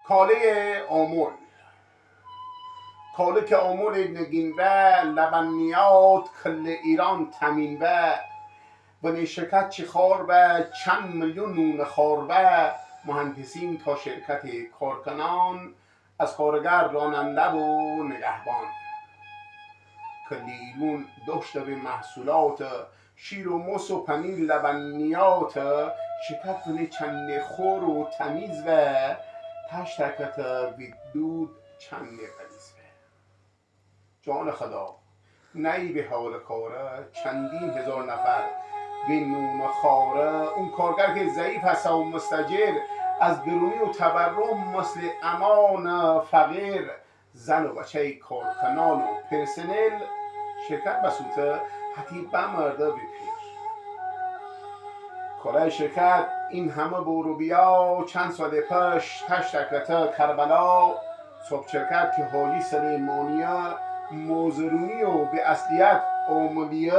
کاله آمل کاله که آمل نگین و لبنیات کل ایران تمین و نیشکت چی خار و چند میلیون نون خار و مهندسین تا شرکت کارکنان از کارگر راننده و نگهبان کل ایران داشته به محصولات شیر و مس و پنیر لبنیات شکت کنه چند خور و تمیز و تشتکت بدود چند قلیز و جان خدا نی به حال کاره چندین هزار نفر به نون خاره اون کارگر که ضعیف هست و مستجر از گرونی و تورم مثل امان فقیر زن و بچه کارکنان و پرسنل شرکت بسوته حتی بمرده به پیر کارای شرکت این همه برو بیا چند سال پیش تشتکت کربلا صبح شرکت که حاجی سلیمانیه موزرونی و به اصلیت آمولیه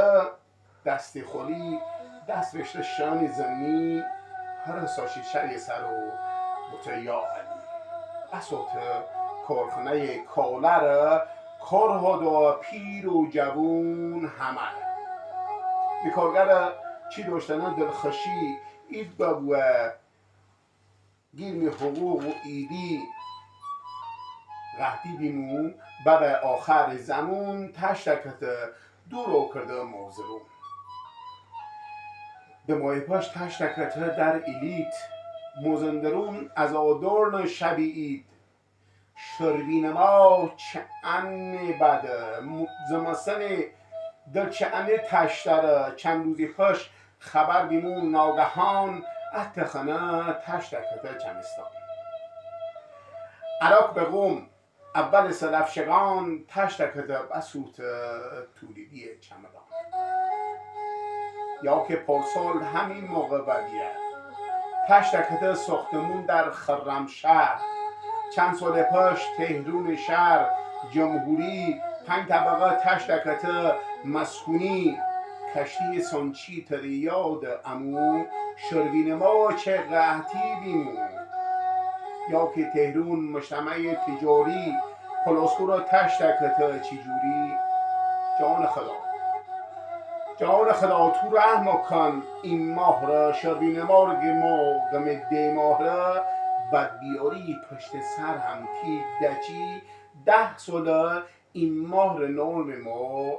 دست خالی دست رشته شان زمینی هر ساشی شری سر و بوته یا علی اسوت کارخانه کاله را کارها دا پیر و جوون همه به کارگر چی داشتن دلخوشی اید ببوه گیرم حقوق و ایدی قحطی بیمو بعد آخر زمان تشتکت دورو کرده موزرون به ماه پاش تشتکت در الیت موزندرون از آدرن شبی اید شروین ما چه انی بده زمستن در چه انی تشتره چند روزی پاش خبر بیمون ناگهان اتخانه تشتکت چمستان عراق به قوم اول سلفشگان تشتکت بسوت تولیدی چمدان یا که پارسال همین موقع بدیه تشتکت ساختمون در خرمشهر چند سال پیش تهرون شهر جمهوری 5 طبقه تشتکت مسکونی کشتی سانچی تریاد امو شروین ما چه قحطی بیمو یا که تهرون مجتمع تجاری پلاسکو را تشتکت چجوری جان خدا تو رحم کن این ماه را شروین مارگ ما غم ده ماه را بد بیاری پشت سر هم تی دچی 10 ساله این ماه را نام ما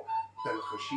دلخوشی